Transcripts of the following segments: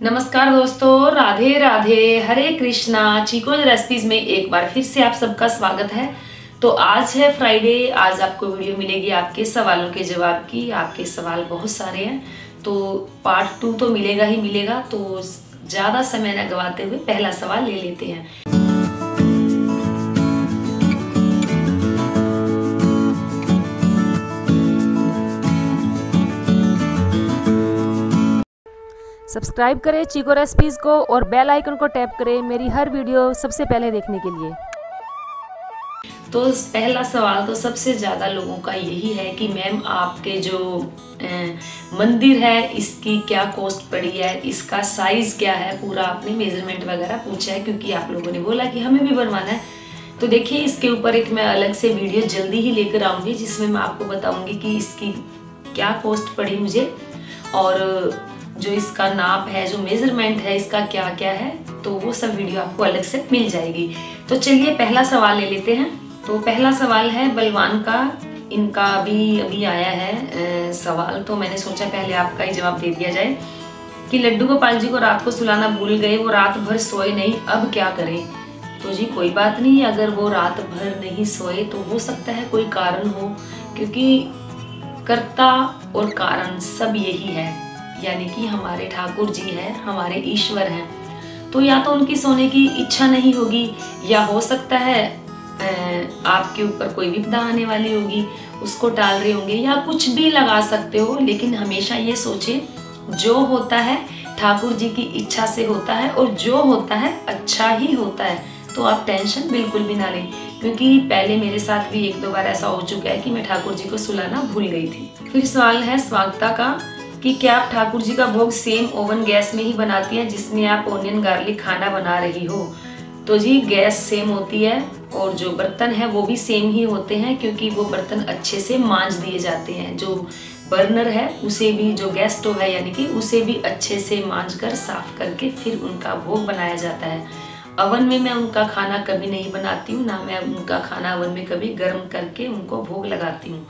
नमस्कार दोस्तों, राधे राधे, हरे कृष्णा। चीकोज रेसिपीज में एक बार फिर से आप सबका स्वागत है। तो आज है फ्राइडे। आज आपको वीडियो मिलेगी आपके सवालों के जवाब की। आपके सवाल बहुत सारे हैं तो पार्ट 2 तो मिलेगा ही मिलेगा। तो ज़्यादा समय न गवाते हुए पहला सवाल ले लेते हैं। सब्सक्राइब करें चीको रेसिपीज़ को और बेल आइकन को टैप करें मेरी हर वीडियो सबसे पहले देखने के लिए। तो पहला सवाल तो सबसे ज़्यादा लोगों का यही है कि मैम आपके जो मंदिर है इसकी क्या कॉस्ट पड़ी है, इसका साइज़ क्या है, पूरा आपने मेजरमेंट वगैरह पूछा है क्योंकि आप लोगों ने बोला कि हमें भी बनवाना है। तो देखिए इसके ऊपर एक मैं अलग से वीडियो जल्दी ही लेकर आऊँगी जिसमें मैं आपको बताऊँगी कि इसकी क्या कॉस्ट पड़ी मुझे और जो इसका नाप है, जो मेजरमेंट है, इसका क्या क्या है, तो वो सब वीडियो आपको अलग से मिल जाएगी। तो चलिए पहला सवाल ले लेते हैं। तो पहला सवाल है बलवान का। इनका अभी आया है सवाल, तो मैंने सोचा पहले आपका ही जवाब दे दिया जाए कि लड्डू गोपाल जी को रात को सुलाना भूल गए, वो रात भर सोए नहीं, अब क्या करें। तो जी कोई बात नहीं, अगर वो रात भर नहीं सोए तो हो सकता है कोई कारण हो, क्योंकि कर्ता और कारण सब यही है, यानी कि हमारे ठाकुर जी है, हमारे ईश्वर हैं। तो या तो उनकी सोने की इच्छा नहीं होगी या हो सकता है आपके ऊपर कोई विपदा आने वाली होगी, उसको टाल रहे होंगे, या कुछ भी लगा सकते हो। लेकिन हमेशा ये सोचे जो होता है ठाकुर जी की इच्छा से होता है और जो होता है अच्छा ही होता है। तो आप टेंशन बिल्कुल भी ना लें, क्योंकि पहले मेरे साथ भी 1-2 बार ऐसा हो चुका है कि मैं ठाकुर जी को सुलाना भूल गई थी। फिर सवाल है स्वागता का कि क्या आप ठाकुर जी का भोग सेम ओवन गैस में ही बनाती हैं जिसमें आप ओनियन गार्लिक खाना बना रही हो। तो जी गैस सेम होती है और जो बर्तन है वो भी सेम ही होते हैं, क्योंकि वो बर्तन अच्छे से मांज दिए जाते हैं। जो बर्नर है उसे भी, जो गैस स्टोव है यानी कि उसे भी अच्छे से मांज कर साफ करके फिर उनका भोग बनाया जाता है। अवन में मैं उनका खाना कभी नहीं बनाती हूँ, ना मैं उनका खाना अवन में कभी गर्म करके उनको भोग लगाती हूँ।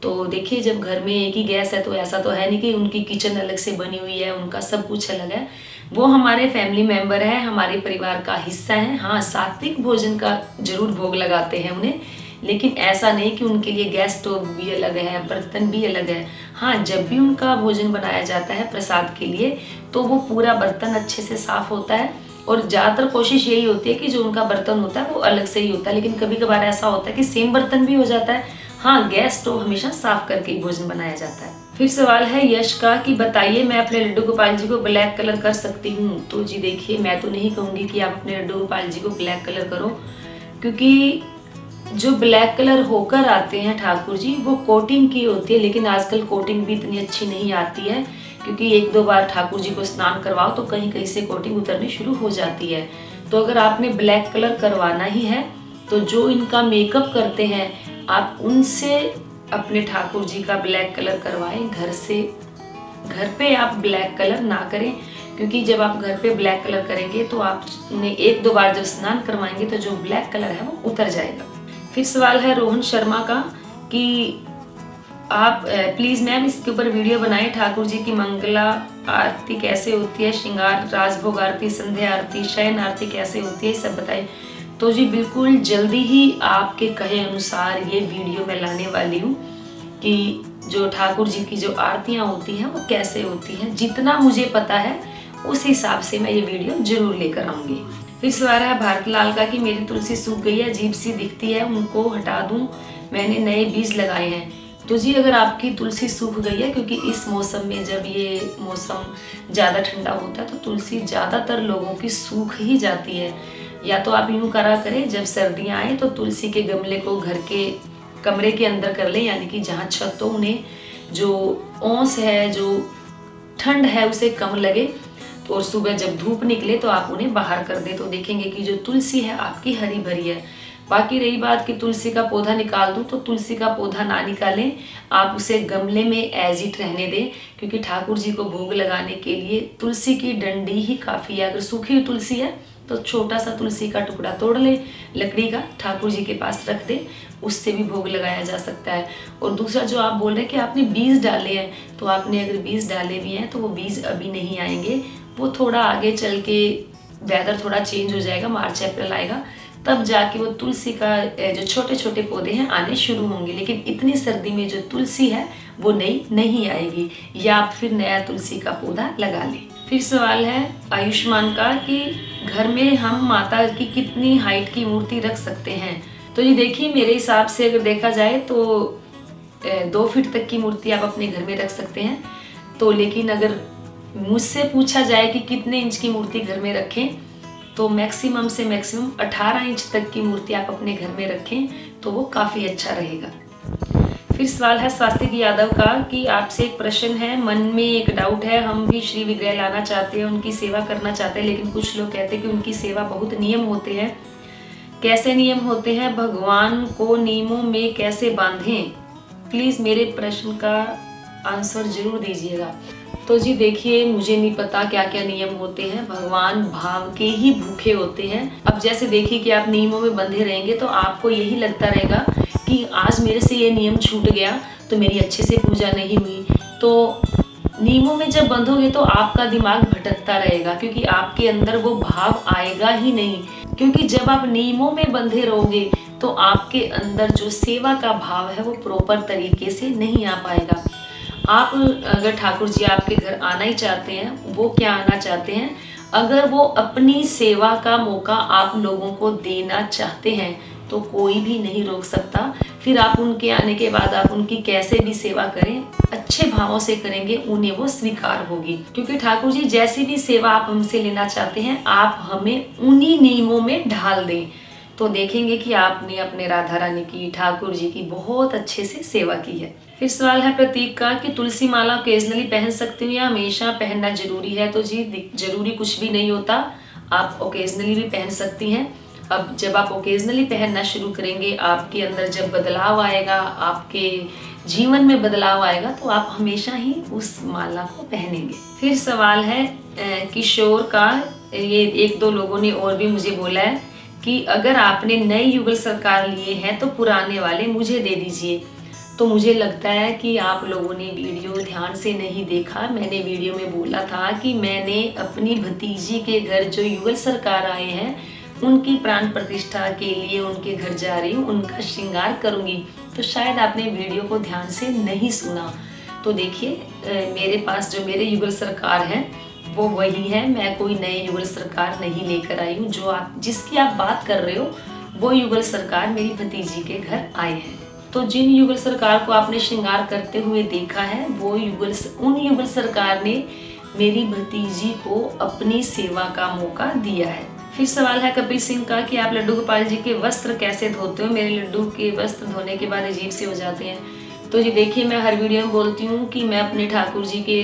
तो देखिए जब घर में एक ही गैस है तो ऐसा तो है नहीं कि उनकी किचन अलग से बनी हुई है, उनका सब कुछ अलग है। वो हमारे फैमिली मेंबर है, हमारे परिवार का हिस्सा है। हाँ, सात्विक भोजन का जरूर भोग लगाते हैं उन्हें, लेकिन ऐसा नहीं कि उनके लिए गैस स्टोव भी अलग है, बर्तन भी अलग है। हाँ, जब भी उनका भोजन बनाया जाता है प्रसाद के लिए तो वो पूरा बर्तन अच्छे से साफ होता है और ज़्यादातर कोशिश यही होती है कि जो उनका बर्तन होता है वो अलग से ही होता है। लेकिन कभी कभार ऐसा होता है कि सेम बर्तन भी हो जाता है। हाँ, गैस स्टोव हमेशा साफ करके ही भोजन बनाया जाता है। फिर सवाल है यश का कि बताइए मैं अपने लड्डू गोपाल जी को ब्लैक कलर कर सकती हूँ। तो जी देखिए मैं तो नहीं कहूँगी कि आप अपने लड्डू गोपाल जी को ब्लैक कलर करो, क्योंकि जो ब्लैक कलर होकर आते हैं ठाकुर जी वो कोटिंग की होती है। लेकिन आजकल कोटिंग भी इतनी अच्छी नहीं आती है, क्योंकि 1-2 बार ठाकुर जी को स्नान करवाओ तो कहीं कहीं से कोटिंग उतरनी शुरू हो जाती है। तो अगर आपने ब्लैक कलर करवाना ही है तो जो इनका मेकअप करते हैं आप उनसे अपने ठाकुर जी का ब्लैक कलर करवाएं घर से। घर पे आप ब्लैक कलर ना करें, क्योंकि जब आप घर पे ब्लैक कलर करेंगे तो आप उन्हें 1-2 बार जब स्नान करवाएंगे तो जो ब्लैक कलर है वो उतर जाएगा। फिर सवाल है रोहन शर्मा का कि आप प्लीज़ मैम इसके ऊपर वीडियो बनाएं, ठाकुर जी की मंगला आरती कैसे होती है, श्रृंगार राजभोग आरती, संध्या आरती, शयन आरती कैसे होती है, सब बताएं। तो जी बिल्कुल जल्दी ही आपके कहे अनुसार ये वीडियो मैं लाने वाली हूँ कि जो ठाकुर जी की जो आरतियाँ होती हैं वो कैसे होती हैं। जितना मुझे पता है उस हिसाब से मैं ये वीडियो जरूर लेकर आऊँगी। फिर सवाल है भारत लाल का कि मेरी तुलसी सूख गई है, अजीब सी दिखती है, उनको हटा दूँ, मैंने नए बीज लगाए हैं। तो जी अगर आपकी तुलसी सूख गई है, क्योंकि इस मौसम में जब ये मौसम ज़्यादा ठंडा होता है तो तुलसी ज़्यादातर लोगों की सूख ही जाती है। या तो आप यूँ करा करें जब सर्दियाँ आए तो तुलसी के गमले को घर के कमरे के अंदर कर लें, यानी कि जहाँ छत हो, उन्हें जो ओस है, जो ठंड है उसे कम लगे। तो और सुबह जब धूप निकले तो आप उन्हें बाहर कर दें, तो देखेंगे कि जो तुलसी है आपकी हरी भरी है। बाकी रही बात कि तुलसी का पौधा निकाल दूं, तो तुलसी का पौधा ना निकालें, आप उसे गमले में एज इट रहने दें, क्योंकि ठाकुर जी को भोग लगाने के लिए तुलसी की डंडी ही काफ़ी है। अगर सूखी हुई तुलसी है तो छोटा सा तुलसी का टुकड़ा तोड़ ले लकड़ी का, ठाकुर जी के पास रख दे, उससे भी भोग लगाया जा सकता है। और दूसरा जो आप बोल रहे हैं कि आपने बीज डाले हैं, तो आपने अगर बीज डाले भी हैं तो वो बीज अभी नहीं आएंगे, वो थोड़ा आगे चल के वेदर थोड़ा चेंज हो जाएगा, मार्च अप्रैल आएगा, तब जाके वो तुलसी का जो छोटे छोटे पौधे हैं आने शुरू होंगे। लेकिन इतनी सर्दी में जो तुलसी है वो नई नहीं आएगी, या आप फिर नया तुलसी का पौधा लगा लें। फिर सवाल है आयुष्मान का कि घर में हम माता की कितनी हाइट की मूर्ति रख सकते हैं। तो ये देखिए, मेरे हिसाब से अगर देखा जाए तो 2 फीट तक की मूर्ति आप अपने घर में रख सकते हैं। तो लेकिन अगर मुझसे पूछा जाए कि कितने इंच की मूर्ति घर में रखें, तो मैक्सिमम से मैक्सिमम 18 इंच तक की मूर्ति आप अपने घर में रखें तो वो काफ़ी अच्छा रहेगा। फिर सवाल है स्वास्तिक यादव का कि आपसे एक प्रश्न है, मन में एक डाउट है, हम भी श्री विग्रह लाना चाहते हैं, उनकी सेवा करना चाहते हैं, लेकिन कुछ लोग कहते हैं कि उनकी सेवा बहुत नियम होते हैं। कैसे नियम होते हैं, भगवान को नियमों में कैसे बांधें? प्लीज़ मेरे प्रश्न का आंसर जरूर दीजिएगा। तो जी देखिए, मुझे नहीं पता क्या क्या नियम होते हैं, भगवान भाव के ही भूखे होते हैं। अब जैसे देखिए कि आप नियमों में बंधे रहेंगे तो आपको यही लगता रहेगा कि आज मेरे से ये नियम छूट गया तो मेरी अच्छे से पूजा नहीं हुई। तो नियमों में जब बंधोगे तो आपका दिमाग भटकता रहेगा, क्योंकि आपके अंदर वो भाव आएगा ही नहीं। क्योंकि जब आप नियमों में बंधे रहोगे तो आपके अंदर जो सेवा का भाव है वो प्रॉपर तरीके से नहीं आ पाएगा। आप अगर ठाकुर जी आपके घर आना ही चाहते हैं, वो क्या आना चाहते हैं, अगर वो अपनी सेवा का मौका आप लोगों को देना चाहते हैं तो कोई भी नहीं रोक सकता। फिर आप उनके आने के बाद आप उनकी कैसे भी सेवा करें, अच्छे भावों से करेंगे, उन्हें वो स्वीकार होगी। क्योंकि ठाकुर जी जैसी भी सेवा आप हमसे लेना चाहते हैं, आप हमें उन्हीं नियमों में ढाल दें, तो देखेंगे कि आपने अपने राधा रानी की, ठाकुर जी की बहुत अच्छे से सेवा की है। फिर सवाल है प्रतीक का कि तुलसी माला ओकेजनली पहन सकती हूँ या हमेशा पहनना जरूरी है? तो जी जरूरी कुछ भी नहीं होता, आप ओकेजनली भी पहन सकती हैं। अब जब आप ओकेजनली पहनना शुरू करेंगे, आपके अंदर जब बदलाव आएगा, आपके जीवन में बदलाव आएगा, तो आप हमेशा ही उस माला को पहनेंगे। फिर सवाल है किशोर का, ये 1-2 लोगों ने और भी मुझे बोला है कि अगर आपने नए युगल सरकार लिए हैं तो पुराने वाले मुझे दे दीजिए। तो मुझे लगता है कि आप लोगों ने वीडियो ध्यान से नहीं देखा। मैंने वीडियो में बोला था कि मैंने अपनी भतीजी के घर जो युगल सरकार आए हैं उनकी प्राण प्रतिष्ठा के लिए उनके घर जा रही हूँ, उनका श्रृंगार करूँगी। तो शायद आपने वीडियो को ध्यान से नहीं सुना। तो देखिए, मेरे पास जो मेरे युगल सरकार हैं वो वही है, मैं कोई नए युगल सरकार नहीं लेकर आई हूँ। जो आप जिसकी आप बात कर रहे हो वो युगल सरकार मेरी भतीजी के घर आए हैं। तो जिन युगल सरकार को आपने श्रृंगार करते हुए देखा है, वो उन युगल सरकार ने मेरी भतीजी को अपनी सेवा का मौका दिया है। फिर सवाल है कपिल सिंह का कि आप लड्डू गोपाल जी के वस्त्र कैसे धोते हो? मेरे लड्डू के वस्त्र धोने के बाद अजीब से हो जाते हैं। तो जी देखिए, मैं हर वीडियो में बोलती हूँ कि मैं अपने ठाकुर जी के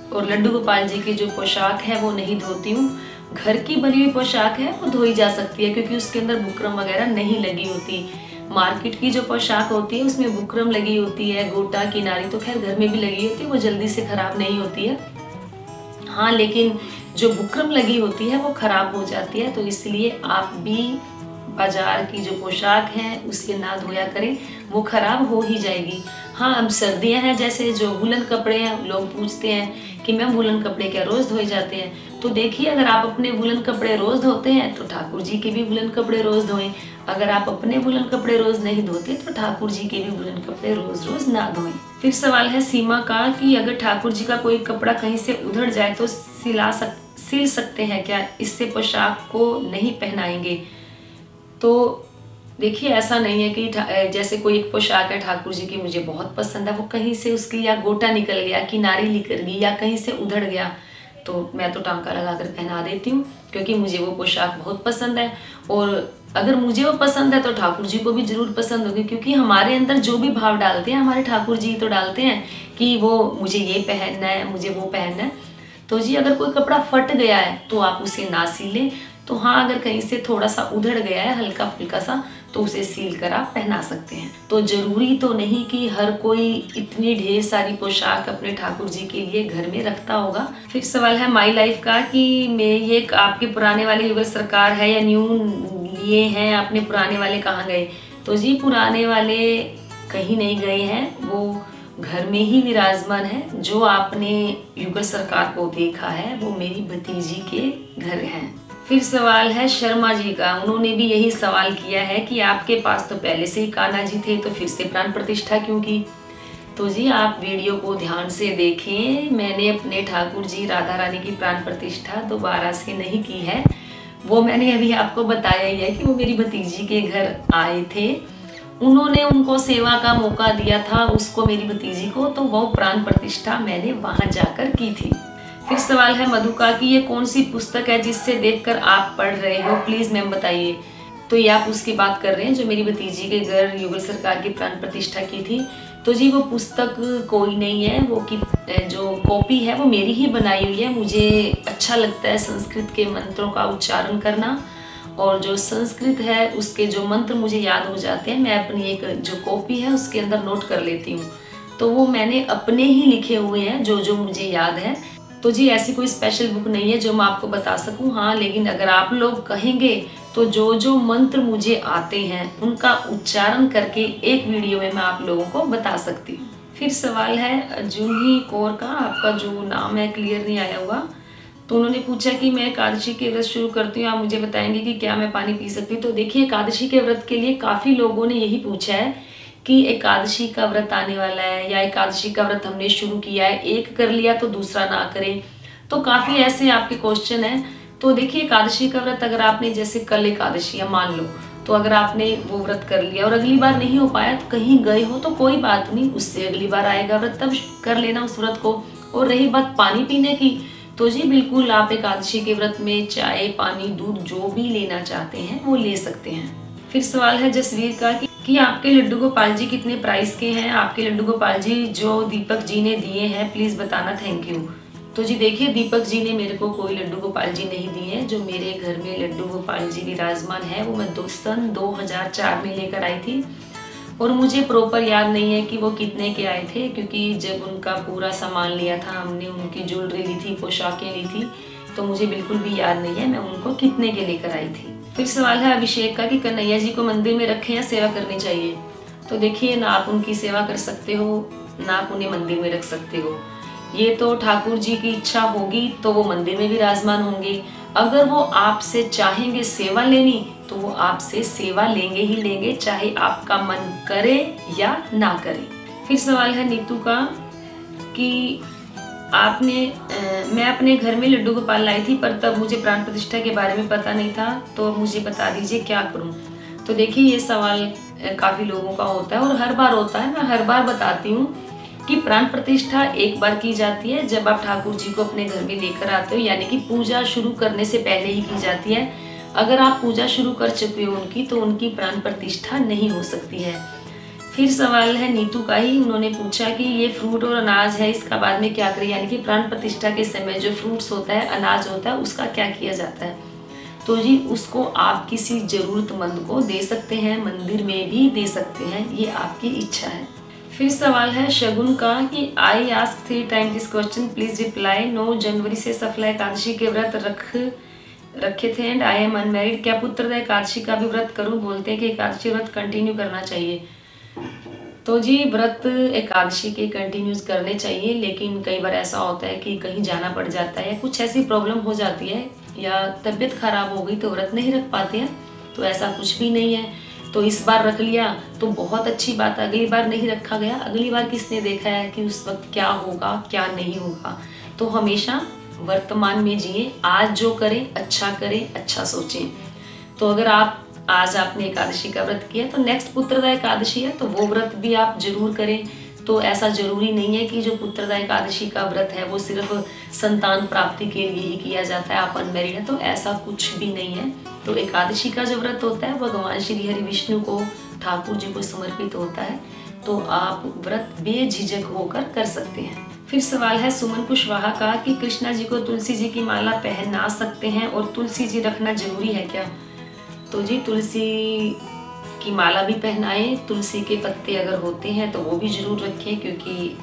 और लड्डू गोपाल जी की जो पोशाक है वो नहीं धोती हूँ। घर की बनी हुई पोशाक है वो धोई जा सकती है, क्योंकि उसके अंदर बुकरम वगैरह नहीं लगी होती। मार्केट की जो पोशाक होती है उसमें बुकरम लगी होती है, गोटा किनारी तो खैर घर में भी लगी होती है, वो जल्दी से खराब नहीं होती है। हाँ, लेकिन जो बुकरम लगी होती है वो खराब हो जाती है। तो इसलिए आप भी बाजार की जो पोशाक है उसे ना धोया करें, वो खराब हो ही जाएगी। हाँ, अब सर्दियां हैं, जैसे जो वूलन कपड़े हैं, लोग पूछते हैं कि मैम वूलन कपड़े क्या रोज धोए जाते हैं? तो देखिए, अगर आप अपने वूलन कपड़े रोज धोते हैं तो ठाकुर जी के भी वूलन कपड़े रोज धोएं। अगर आप अपने वूलन कपड़े रोज नहीं धोते तो ठाकुर जी के भी वूलन कपड़े रोज रोज ना धोएं। फिर सवाल है सीमा का कि अगर ठाकुर जी का कोई कपड़ा कहीं से उधड़ जाए तो सिल सकते हैं क्या? इससे पोशाक को नहीं पहनाएंगे? तो देखिए, ऐसा नहीं है कि जैसे कोई एक पोशाक है ठाकुर जी की मुझे बहुत पसंद है, वो कहीं से उसकी या गोटा निकल गया, किनारी निकल गई या कहीं से उधड़ गया, तो मैं तो टांका लगाकर पहना देती हूँ, क्योंकि मुझे वो पोशाक बहुत पसंद है। और अगर मुझे वो पसंद है तो ठाकुर जी को भी जरूर पसंद होगी, क्योंकि हमारे अंदर जो भी भाव डालते हैं हमारे ठाकुर जी तो डालते हैं कि वो मुझे ये पहनना है, मुझे वो पहनना है। तो जी अगर कोई कपड़ा फट गया है तो आप उसे ना सिलें। तो हाँ, अगर कहीं से थोड़ा सा उधड़ गया है हल्का फुल्का सा, तो उसे सील कर आप पहना सकते हैं। तो जरूरी तो नहीं कि हर कोई इतनी ढेर सारी पोशाक अपने ठाकुर जी के लिए घर में रखता होगा। फिर सवाल है माई लाइफ का कि ये आपके पुराने वाले युगल सरकार है या न्यू लिए हैं आपने, पुराने वाले कहाँ गए? तो जी पुराने वाले कहीं नहीं गए हैं, वो घर में ही विराजमान है। जो आपने युगल सरकार को देखा है वो मेरी भतीजी के घर हैं। फिर सवाल है शर्मा जी का, उन्होंने भी यही सवाल किया है कि आपके पास तो पहले से ही कान्हा जी थे तो फिर से प्राण प्रतिष्ठा क्यों की। तो जी आप वीडियो को ध्यान से देखें, मैंने अपने ठाकुर जी राधा रानी की प्राण प्रतिष्ठा दोबारा से नहीं की है। वो मैंने अभी आपको बताया ही है कि वो मेरी भतीजी के घर आए थे, उन्होंने उनको सेवा का मौका दिया था उसको, मेरी भतीजी को, तो वो प्राण प्रतिष्ठा मैंने वहां जाकर की थी। फिर सवाल है मधु का कि ये कौन सी पुस्तक है जिससे देखकर आप पढ़ रहे हो, प्लीज मैम बताइए। तो ये आप उसकी बात कर रहे हैं जो मेरी भतीजी के घर युगल सरकार की प्राण प्रतिष्ठा की थी। तो जी वो पुस्तक कोई नहीं है, वो की जो कॉपी है वो मेरी ही बनाई हुई है। मुझे अच्छा लगता है संस्कृत के मंत्रों का उच्चारण करना, और जो संस्कृत है उसके जो मंत्र मुझे याद हो जाते हैं, मैं अपनी एक जो कॉपी है उसके अंदर नोट कर लेती हूँ। तो वो मैंने अपने ही लिखे हुए हैं जो जो मुझे याद है। तो जी ऐसी कोई स्पेशल बुक नहीं है जो मैं आपको बता सकूं। हाँ, लेकिन अगर आप लोग कहेंगे तो जो जो मंत्र मुझे आते हैं उनका उच्चारण करके एक वीडियो में मैं आप लोगों को बता सकती हूँ। फिर सवाल है जूही कौर का, आपका जो नाम है क्लियर नहीं आया हुआ। तो उन्होंने पूछा कि मैं एकादशी के व्रत शुरू करती हूँ, आप मुझे बताएंगे कि क्या मैं पानी पी सकती हूँ। तो देखिए एकादशी के व्रत के लिए काफ़ी लोगों ने यही पूछा है कि एकादशी का व्रत आने वाला है या एकादशी का व्रत हमने शुरू किया है, एक कर लिया तो दूसरा ना करें। तो काफ़ी ऐसे आपके क्वेश्चन हैं। तो देखिए एकादशी का व्रत अगर आपने जैसे कल एकादशी है मान लो, तो अगर आपने वो व्रत कर लिया और अगली बार नहीं हो पाया तो कहीं गए हो तो कोई बात नहीं, उससे अगली बार आएगा व्रत, तब कर लेना उस व्रत को। और रही बात पानी पीने की, तो जी बिल्कुल आप एकादशी के व्रत में चाय पानी दूध जो भी लेना चाहते हैं वो ले सकते हैं। फिर सवाल है जसवीर का कि आपके लड्डू गोपाल जी कितने प्राइस के हैं। आपके लड्डू गोपाल जी जो दीपक जी ने दिए हैं प्लीज बताना, थैंक यू। तो जी देखिए दीपक जी ने मेरे को कोई लड्डू गोपाल जी नहीं दिए हैं। जो मेरे घर में लड्डू गोपाल जी विराजमान है वो मैं सन 2004 में लेकर आई थी, और मुझे प्रॉपर याद नहीं है कि वो कितने के आए थे, क्योंकि जब उनका पूरा सामान लिया था हमने, उनकी ज्वेलरी ली थी, पोशाकें ली थी, तो मुझे बिल्कुल भी याद नहीं है मैं उनको कितने के लेकर आई थी। फिर सवाल है अभिषेक का कि कन्हैया जी को मंदिर में रखें या सेवा करनी चाहिए। तो देखिए ना आप उनकी सेवा कर सकते हो ना आप उन्हें मंदिर में रख सकते हो, ये तो ठाकुर जी की इच्छा होगी तो वो मंदिर में विराजमान होंगे। अगर वो आपसे चाहेंगे सेवा लेनी तो वो आपसे सेवा लेंगे ही लेंगे, चाहे आपका मन करे या ना करे। फिर सवाल है नीतू का कि मैं अपने घर में लड्डू गोपाल लाई थी पर तब मुझे प्राण प्रतिष्ठा के बारे में पता नहीं था, तो मुझे बता दीजिए क्या करूं। तो देखिए ये सवाल काफी लोगों का होता है और हर बार होता है, मैं हर बार बताती हूँ कि प्राण प्रतिष्ठा एक बार की जाती है जब आप ठाकुर जी को अपने घर में लेकर आते हो, यानी कि पूजा शुरू करने से पहले ही की जाती है। अगर आप पूजा शुरू कर चुके हो उनकी तो उनकी प्राण प्रतिष्ठा नहीं हो सकती है। फिर सवाल है नीतू का ही, उन्होंने पूछा कि ये फ्रूट और अनाज है इसका बाद में क्या करें, यानी कि प्राण प्रतिष्ठा के समय जो फ्रूट्स होता है अनाज होता है उसका क्या किया जाता है। तो जी उसको आप किसी जरूरतमंद को दे सकते हैं, मंदिर में भी दे सकते हैं, ये आपकी इच्छा है। फिर सवाल है शगुन का कि I ask 3 time this question please reply. 9 जनवरी से सफला एकादशी के व्रत रखे थे एंड आई एम अनमैरिड, क्या पुत्रदा एकादशी का भी व्रत करूं। बोलते हैं कि एकादशी व्रत कंटिन्यू करना चाहिए। तो जी व्रत एकादशी के कंटिन्यूज करने चाहिए, लेकिन कई बार ऐसा होता है कि कहीं जाना पड़ जाता है या कुछ ऐसी प्रॉब्लम हो जाती है या तबीयत खराब हो गई तो व्रत नहीं रख पाते हैं, तो ऐसा कुछ भी नहीं है। तो इस बार रख लिया तो बहुत अच्छी बात है, अगली बार नहीं रखा गया, अगली बार किसने देखा है कि उस वक्त क्या होगा क्या नहीं होगा। तो हमेशा वर्तमान में जिए, आज जो करें अच्छा करें, अच्छा सोचें। तो अगर आप आज आपने एकादशी का व्रत किया तो नेक्स्ट पुत्रदा एकादशी है तो वो व्रत भी आप जरूर करें। तो ऐसा जरूरी नहीं है कि जो पुत्रदा एकादशी का व्रत है वो सिर्फ संतान प्राप्ति के लिए ही किया जाता है, आप अनमैरिड है तो ऐसा कुछ भी नहीं है। तो एकादशी का जो व्रत होता है भगवान श्री हरि विष्णु को, ठाकुर जी को समर्पित होता है, तो आप व्रत बेझिझक होकर कर सकते हैं। फिर सवाल है सुमन कुशवाहा का कि कृष्णा जी को तुलसी जी की माला पहना सकते हैं और तुलसी जी रखना जरूरी है क्या। तो जी तुलसी की माला भी पहनाएं, तुलसी के पत्ते अगर होते हैं तो वो भी जरूर रखें क्योंकि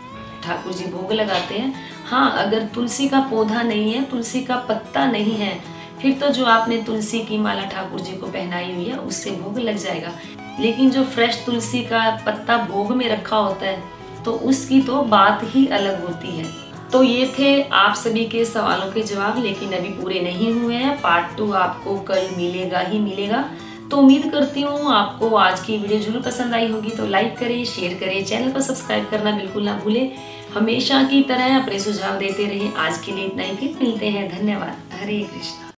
ठाकुर जी भोग लगाते हैं। हाँ अगर तुलसी का पौधा नहीं है, तुलसी का पत्ता नहीं है, फिर तो जो आपने तुलसी की माला ठाकुर जी को पहनाई हुई है उससे भोग लग जाएगा। लेकिन जो फ्रेश तुलसी का पत्ता भोग में रखा होता है तो उसकी तो बात ही अलग होती है। तो ये थे आप सभी के सवालों के जवाब, लेकिन अभी पूरे नहीं हुए हैं। पार्ट 2 आपको कल मिलेगा ही मिलेगा। तो उम्मीद करती हूँ आपको आज की वीडियो जरूर पसंद आई होगी। तो लाइक करें, शेयर करें, चैनल को सब्सक्राइब करना बिल्कुल ना भूलें। हमेशा की तरह अपने सुझाव देते रहें। आज के लिए इतना ही, फिर मिलते हैं। धन्यवाद। हरे कृष्ण।